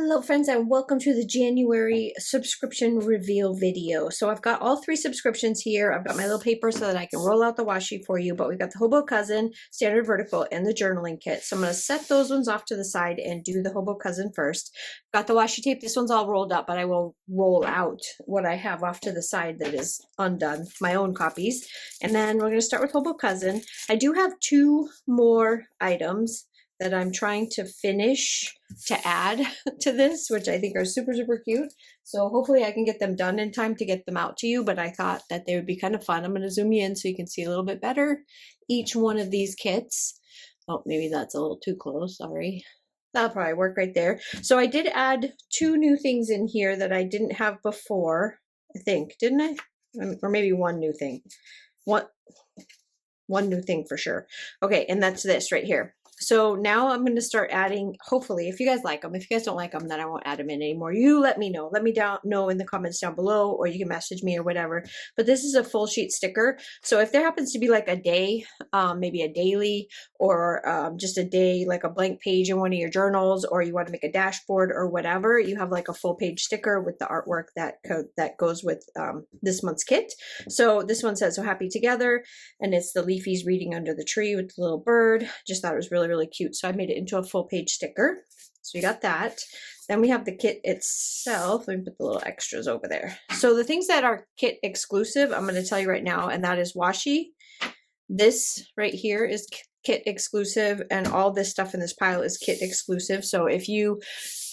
Hello friends and welcome to the January subscription reveal video. So I've got all 3 subscriptions here. I've got my little paper so that I can roll out the washi for you, but we've got the Hobo Cousin, Standard Vertical, and the journaling kit. So I'm going to set those ones off to the side and do the Hobo Cousin first. Got the washi tape. This one's all rolled up, but I will roll out what I have off to the side that is undone, my own copies. And then we're going to start with Hobo Cousin. I do have 2 more items that I'm trying to finish to add to this, which I think are super, super cute. So hopefully I can get them done in time to get them out to you, but I thought that they would be kind of fun. I'm going to zoom you in so you can see a little bit better each one of these kits. Oh, maybe that's a little too close, sorry. That'll probably work right there. So I did add 2 new things in here that I didn't have before, I think, didn't I? Or maybe 1 new thing. One new thing for sure. Okay, and that's this right here. So now I'm going to start adding, hopefully, if you guys like them. If you guys don't like them, then I won't add them in anymore. You let me know. Let me know in the comments down below, or you can message me or whatever. But this is a full sheet sticker. So if there happens to be like a day, maybe a daily, or just a day, like a blank page in one of your journals, or you want to make a dashboard or whatever, you have like a full page sticker with the artwork that goes with this month's kit. So this one says, "So happy together," and it's the Leafy's reading under the tree with the little bird. Just thought it was really cute, so I made it into a full page sticker. So you got that. Then we have the kit itself. Let me put the little extras over there. So the things that are kit exclusive, I'm going to tell you right now, and that is washi. This right here is kit exclusive, and all this stuff in this pile is kit exclusive. So if you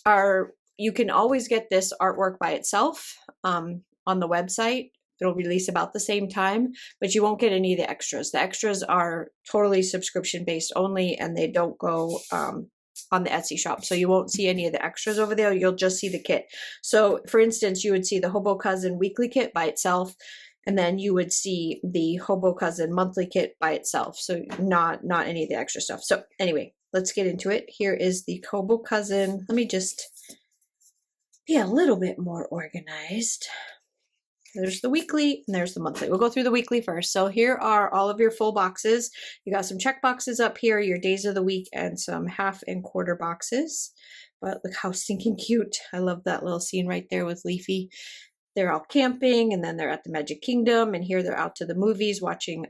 can always get this artwork by itself on the website. It'll release about the same time, but you won't get any of the extras. The extras are totally subscription based only, and they don't go on the Etsy shop. So you won't see any of the extras over there. You'll just see the kit. So for instance, you would see the Hobo Cousin weekly kit by itself, and then you would see the Hobo Cousin monthly kit by itself. So not any of the extra stuff. So anyway, let's get into it. Here is the Hobo Cousin. Let me just be a little bit more organized. There's the weekly and there's the monthly. We'll go through the weekly first. So here are all of your full boxes. You got some check boxes up here, your days of the week, and some half and quarter boxes. But look how stinking cute. I love that little scene right there with Leafy. They're all camping, and then they're at the Magic Kingdom, and here they're out to the movies watching,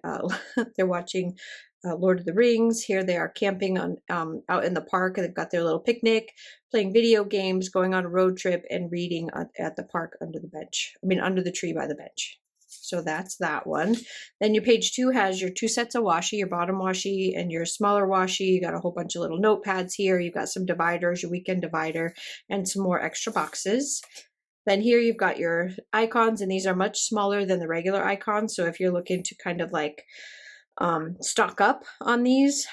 they're watching Lord of the Rings. Here they are camping on out in the park. They've got their little picnic, playing video games, going on a road trip, and reading at the park under the bench. I mean, under the tree by the bench. So that's that one. Then your page 2 has your 2 sets of washi, your bottom washi and your smaller washi. You got a whole bunch of little notepads here. You've got some dividers, your weekend divider, and some more extra boxes. Then here you've got your icons, and these are much smaller than the regular icons. So if you're looking to kind of like stock up on these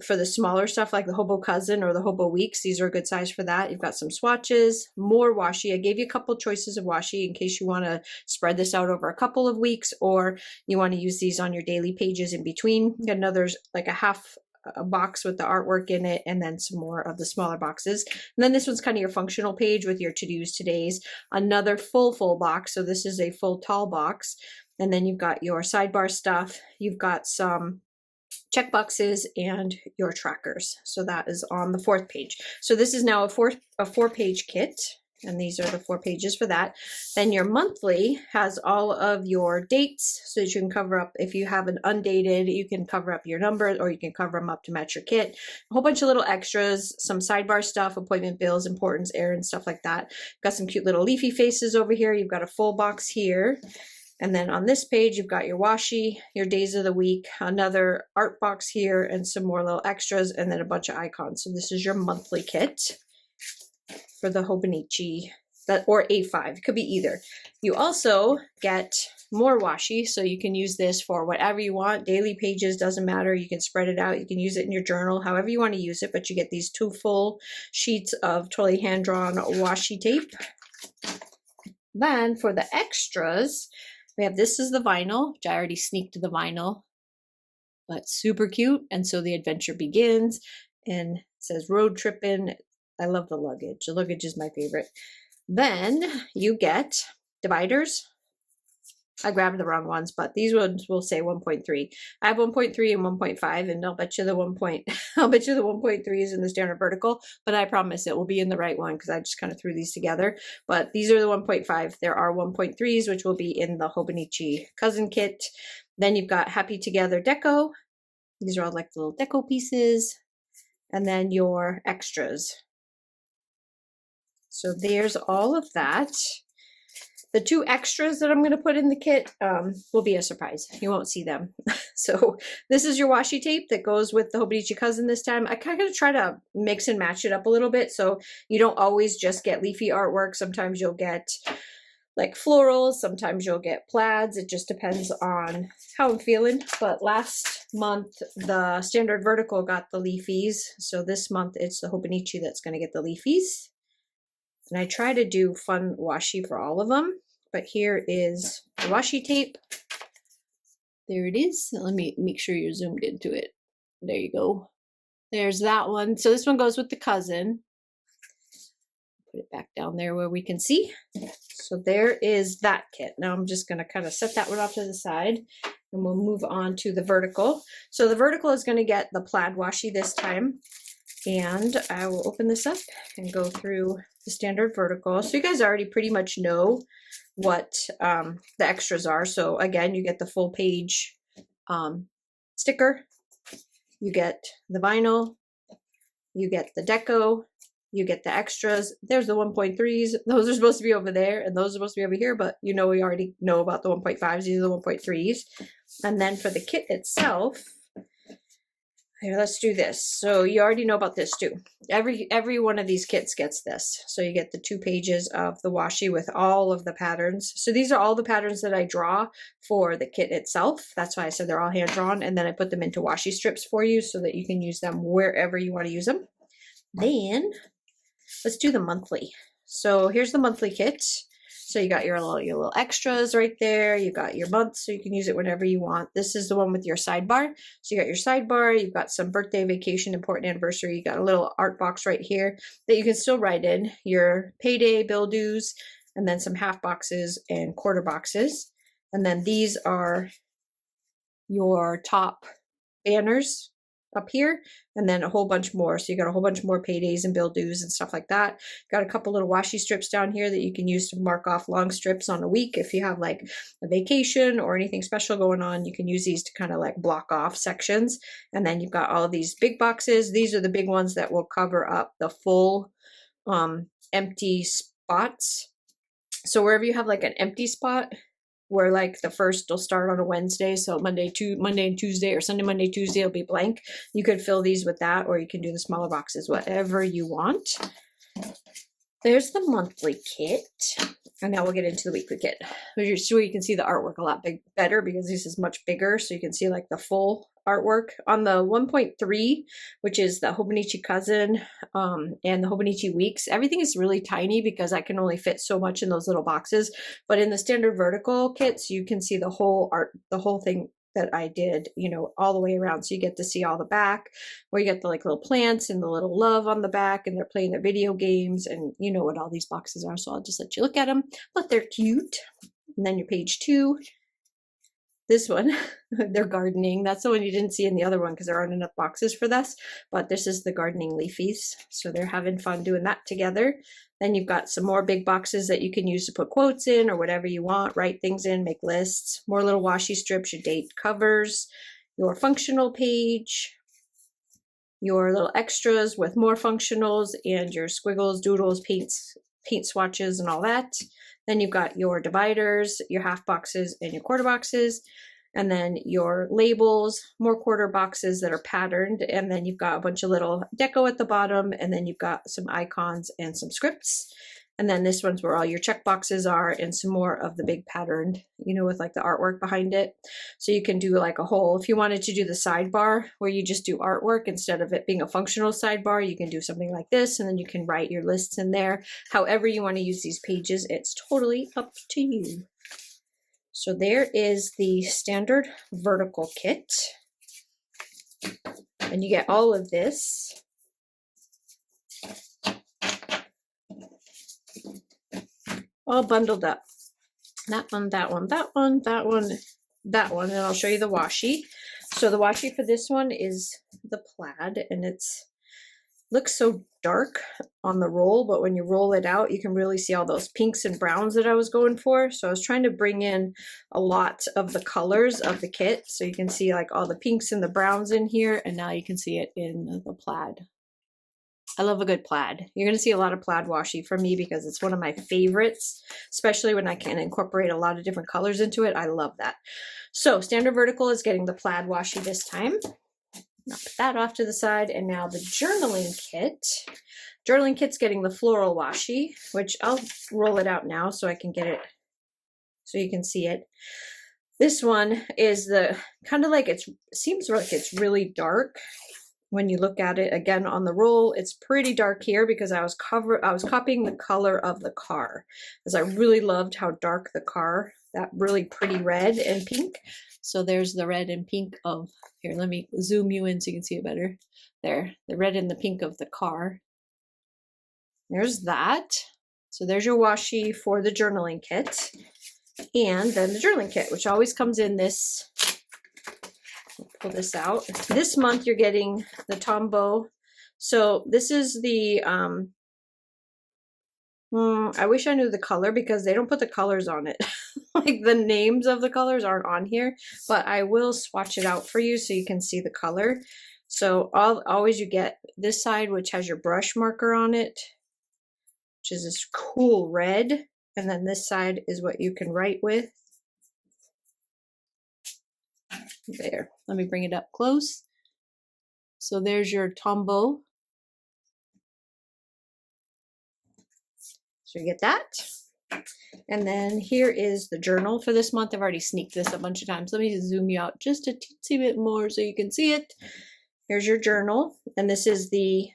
for the smaller stuff like the Hobo Cousin or the Hobo Weeks, these are a good size for that. You've got some swatches, more washi. I gave you a couple choices of washi in case you want to spread this out over a couple of weeks, or you want to use these on your daily pages in between. You got another like a box with the artwork in it, and then some more of the smaller boxes. And then this one's kind of your functional page with your to-dos, todays. Another full box. So this is a full tall box. And then you've got your sidebar stuff. You've got some check boxes and your trackers. So that is on the 4th page. So this is now a 4-page kit. And these are the 4 pages for that. Then your monthly has all of your dates, so that you can cover up, if you have an undated, you can cover up your numbers, or you can cover them up to match your kit. A whole bunch of little extras, some sidebar stuff, appointment bills, importance, errands, stuff like that. Got some cute little Leafy faces over here. You've got a full box here. And then on this page, you've got your washi, your days of the week, another art box here, and some more little extras, and then a bunch of icons. So this is your monthly kit for the Hobonichi, or A5. It could be either. You also get more washi, so you can use this for whatever you want. Daily pages, doesn't matter. You can spread it out. You can use it in your journal, however you want to use it, but you get these 2 full sheets of totally hand-drawn washi tape. Then for the extras, we have, this is the vinyl, which I already sneaked the vinyl, but super cute. And so the adventure begins, and it says road tripping. I love the luggage. The luggage is my favorite. Then you get dividers, I grabbed the wrong ones, but these ones will say 1.3. I have 1.3 and 1.5, and I'll bet you the I'll bet you the 1.3 is in the standard vertical, but I promise it will be in the right one because I just kind of threw these together. But these are the 1.5. There are 1.3s, which will be in the Hobonichi Cousin Kit. Then you've got Happy Together Deco. These are all like the little deco pieces. And then your extras. So there's all of that. The 2 extras that I'm going to put in the kit will be a surprise. You won't see them. So this is your washi tape that goes with the Hobonichi Cousin this time. I kind of try to mix and match it up a little bit so you don't always just get leafy artwork. Sometimes you'll get like florals, sometimes you'll get plaids. It just depends on how I'm feeling. But last month, the standard vertical got the leafies. So this month, it's the Hobonichi that's going to get the leafies. And I try to do fun washi for all of them, but here is the washi tape. There it is. Let me make sure you're zoomed into it. There you go. There's that one. So this one goes with the cousin. Put it back down there where we can see. So there is that kit. Now I'm just going to kind of set that one off to the side and we'll move on to the vertical. So the vertical is going to get the plaid washi this time. And I will open this up and go through the standard vertical. So you guys already pretty much know what the extras are. So again, you get the full page sticker, you get the vinyl, you get the deco, you get the extras. There's the 1.3s. Those are supposed to be over there and those are supposed to be over here, but you know, we already know about the 1.5s. These are the 1.3s. And then for the kit itself, here, let's do this. So you already know about this too. Every one of these kits gets this. So you get the 2 pages of the washi with all of the patterns. So these are all the patterns that I draw for the kit itself. That's why I said they're all hand drawn. And then I put them into washi strips for you so that you can use them wherever you want to use them. Then let's do the monthly. So here's the monthly kit. So you got your little extras right there. You got your month, so you can use it whenever you want. This is the one with your sidebar. So you got your sidebar. You've got some birthday, vacation, important anniversary. You got a little art box right here that you can still write in your payday, bill dues, and then some half boxes and quarter boxes. And then these are your top banners up here, and then a whole bunch more. So you got a whole bunch more paydays and bill dues and stuff like that. Got a couple little washi strips down here that you can use to mark off long strips on a week. If you have like a vacation or anything special going on, you can use these to kind of like block off sections. And then you've got all of these big boxes. These are the big ones that will cover up the full empty spots. So wherever you have like an empty spot, where like the first will start on a Wednesday, so Monday and Tuesday, or Sunday, Monday, Tuesday will be blank. You could fill these with that, or you can do the smaller boxes, whatever you want. There's the monthly kit, and now we'll get into the weekly kit. So you can see the artwork a lot better because this is much bigger, so you can see like the full artwork. On the 1.3, which is the Hobonichi Cousin and the Hobonichi Weeks, everything is really tiny because I can only fit so much in those little boxes. But in the standard vertical kits, you can see the whole art, the whole thing that I did, you know, all the way around. So you get to see all the back, where you get the like little plants and the little love on the back, and they're playing their video games, and you know what all these boxes are. So I'll just let you look at them, but they're cute. And then your page 2. This one, they're gardening. That's the one you didn't see in the other one because there aren't enough boxes for this. But this is the gardening leafies. So they're having fun doing that together. Then you've got some more big boxes that you can use to put quotes in or whatever you want. Write things in, make lists. More little washi strips, your date covers, your functional page, your little extras with more functionals, and your squiggles, doodles, paint swatches, and all that. Then you've got your dividers, your half boxes, and your quarter boxes. And then your labels, more quarter boxes that are patterned. And then you've got a bunch of little deco at the bottom. And then you've got some icons and some scripts. And then this one's where all your check boxes are, and some more of the big patterned, you know, with like the artwork behind it. So you can do like a whole, if you wanted to do the sidebar where you just do artwork instead of it being a functional sidebar, you can do something like this, and then you can write your lists in there. However you want to use these pages, it's totally up to you. So there is the standard vertical kit. And you get all of this. All bundled up. that one, that one, that one, that one, that one, and I'll show you the washi. So the washi for this one is the plaid, and it's looks so dark on the roll, but when you roll it out, you can really see all those pinks and browns that I was going for. So I was trying to bring in a lot of the colors of the kit. So you can see like all the pinks and the browns in here, and now you can see it in the plaid. I love a good plaid. You're going to see a lot of plaid washi from me because it's one of my favorites, especially when I can incorporate a lot of different colors into it. I love that. So Standard Vertical is getting the plaid washi this time. I'll put that off to the side, and now the journaling kit. Journaling kit's getting the floral washi, which I'll roll it out now so I can get it, so you can see it. This one is the kind of like, it seems like it's really dark when you look at it again on the roll. It's pretty dark here because I was copying the color of the car, because I really loved how dark the car, that really pretty red and pink. So there's the red and pink of, here, let me zoom you in so you can see it better. There, the red and the pink of the car. There's that. So there's your washi for the journaling kit. And then the journaling kit, which always comes in this, pull this out. This month you're getting the Tombow. So this is the, I wish I knew the color because they don't put the colors on it. Like the names of the colors aren't on here, but I will swatch it out for you so you can see the color. So always you get this side, which has your brush marker on it, which is this cool red. And then this side is what you can write with. There, let me bring it up close. So there's your Tombow. So you get that. And then here is the journal for this month. I've already sneaked this a bunch of times. Let me zoom you out just a teensy bit more so you can see it. Here's your journal. And this is the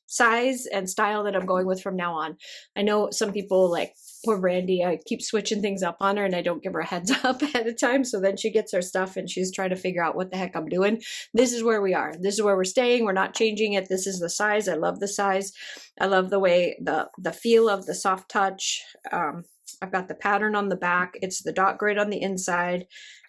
size and style that I'm going with from now on. I know some people, like poor Randy, I keep switching things up on her and I don't give her a heads up ahead of time. So then she gets her stuff and she's trying to figure out what the heck I'm doing. This is where we are. This is where we're staying. We're not changing it. This is the size. I love the size. I love the way the feel of the soft touch. I've got the pattern on the back. It's the dot grid on the inside.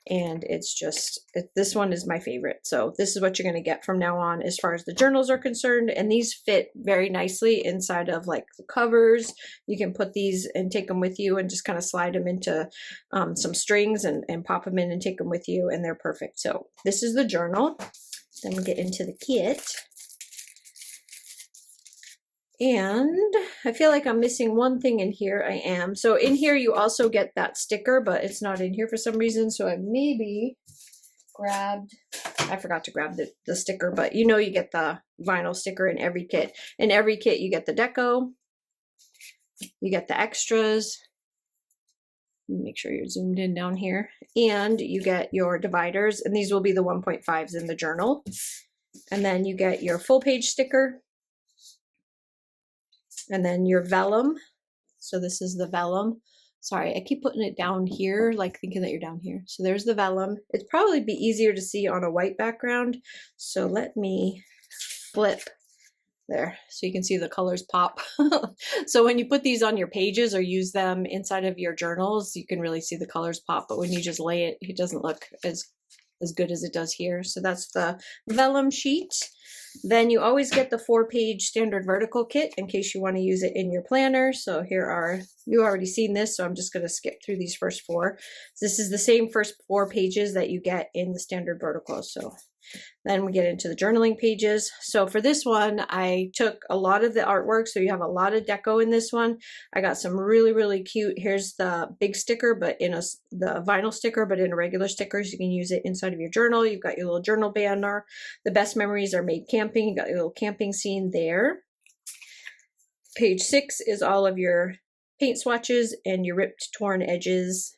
And it's just, this one is my favorite. So this is what you're going to get from now on as far as the journals are concerned. And these fit very nicely inside of like the covers. You can put these and take them with you and just kind of slide them into some strings and pop them in and take them with you. And they're perfect. So this is the journal. Then we get into the kit. And I feel like I'm missing one thing in here. I am. So in here you also get that sticker, but it's not in here for some reason. So I maybe grabbed, I forgot to grab the sticker, but you know you get the vinyl sticker in every kit. In every kit you get the deco, you get the extras. Make sure you're zoomed in down here. And you get your dividers, and these will be the 1.5s in the journal. And then you get your full page sticker. And then your vellum. So this is the vellum. Sorry, I keep putting it down here, like thinking that you're down here. So there's the vellum. It'd probably be easier to see on a white background. So let me flip there so you can see the colors pop. So when you put these on your pages or use them inside of your journals, you can really see the colors pop. But when you just lay it, it doesn't look as good as it does here. So that's the vellum sheet. Then you always get the 4-page standard vertical kit in case you want to use it in your planner. So here are, you already seen this, so I'm just going to skip through these first 4. This is the same first 4 pages that you get in the standard vertical. So then we get into the journaling pages. So for this one, I took a lot of the artwork. So you have a lot of deco in this one. I got some really, really cute. Here's the big sticker, but in the vinyl sticker, but in a regular sticker. So you can use it inside of your journal. You've got your little journal banner. The best memories are made camping. You got your little camping scene there. Page 6 is all of your paint swatches and your ripped, torn edges.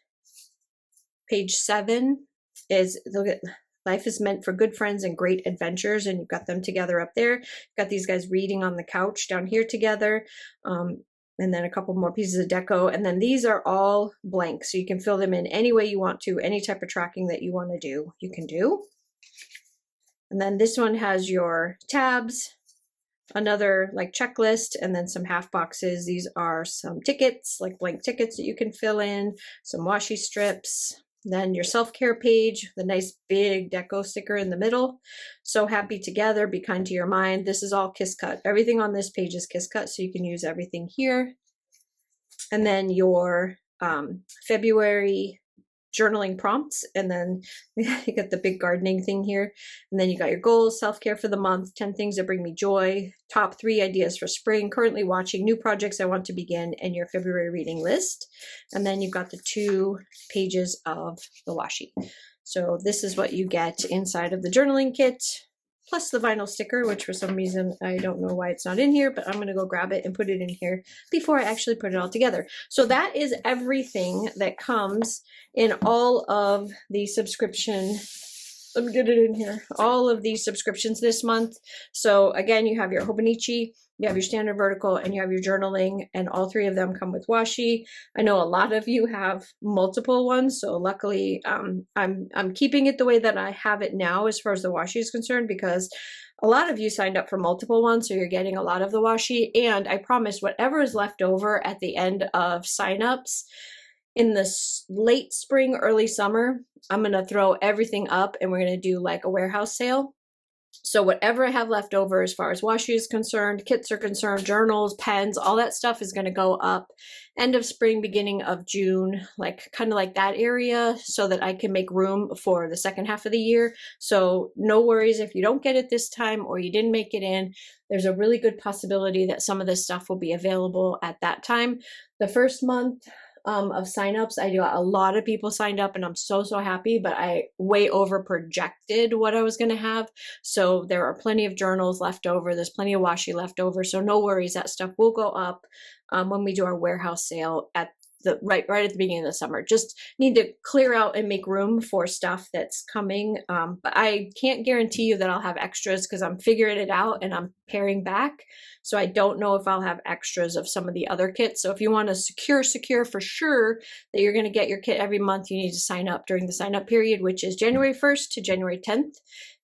Page 7 is, look at, life is meant for good friends and great adventures, and you've got them together up there. You've got these guys reading on the couch down here together, and then a couple more pieces of deco, and then these are all blank, so you can fill them in any way you want to, any type of tracking that you want to do, you can do. And then this one has your tabs, another like checklist, and then some half boxes. These are some tickets, like blank tickets that you can fill in, some washi strips, then your self-care page, the nice big deco sticker in the middle. So happy together, be kind to your mind. This is all Kiss Cut. Everything on this page is Kiss Cut, so you can use everything here. And then your February journaling prompts, and then you got the big gardening thing here, and then you got your goals, self-care for the month, 10 things that bring me joy, top 3 ideas for spring, currently watching, new projects I want to begin, and your February reading list. And then you've got the 2 pages of the washi. So this is what you get inside of the journaling kit, plus the vinyl sticker, which for some reason I don't know why it's not in here, but I'm going to go grab it and put it in here before I actually put it all together. So that is everything that comes in all of the subscription. Let me get it in here. All of these subscriptions this month. So again, you have your Hobonichi, you have your standard vertical, and you have your journaling, and all 3 of them come with washi. I know a lot of you have multiple ones, so luckily I'm keeping it the way that I have it now as far as the washi is concerned, because a lot of you signed up for multiple ones, so you're getting a lot of the washi. And I promise whatever is left over at the end of signups in the late spring, early summer, I'm going to throw everything up and we're going to do like a warehouse sale. So whatever I have left over as far as washi is concerned, kits are concerned, journals, pens, all that stuff is going to go up end of spring, beginning of June, like kind of like that area, so that I can make room for the second half of the year. So no worries if you don't get it this time or you didn't make it in. There's a really good possibility that some of this stuff will be available at that time. The first month of signups, I got a lot of people signed up, and I'm so happy, but I way over projected what I was going to have. So there are plenty of journals left over. There's plenty of washi left over. So no worries, that stuff will go up when we do our warehouse sale at the right at the beginning of the summer. Just need to clear out and make room for stuff that's coming. But I can't guarantee you that I'll have extras, because I'm figuring it out and I'm paring back. So I don't know if I'll have extras of some of the other kits. So if you want to secure for sure that you're going to get your kit every month, you need to sign up during the sign up period, which is January 1st to January 10th.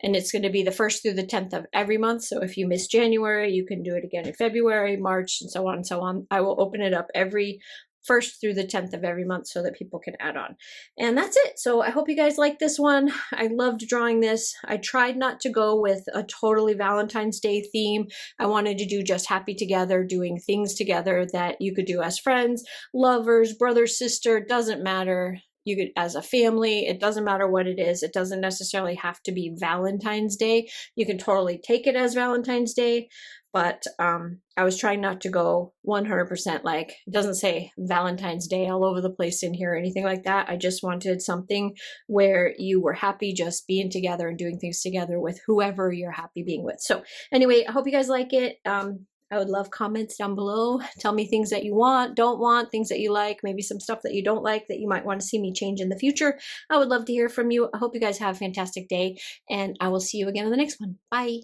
And it's going to be the 1st through the 10th of every month. So if you miss January, you can do it again in February, March, and so on and so on. I will open it up every 1st through the 10th of every month so that people can add on. And that's it. So I hope you guys like this one. I loved drawing this. I tried not to go with a totally Valentine's Day theme. I wanted to do just happy together, doing things together that you could do as friends, lovers, brother, sister, doesn't matter. You could, as a family, it doesn't matter what it is. It doesn't necessarily have to be Valentine's Day. You can totally take it as Valentine's Day, but I was trying not to go 100% like, it doesn't say Valentine's Day all over the place in here or anything like that. I just wanted something where you were happy just being together and doing things together with whoever you're happy being with. So anyway, I hope you guys like it. I would love comments down below. Tell me things that you want, don't want, things that you like, maybe some stuff that you don't like that you might want to see me change in the future. I would love to hear from you. I hope you guys have a fantastic day, and I will see you again in the next one. Bye.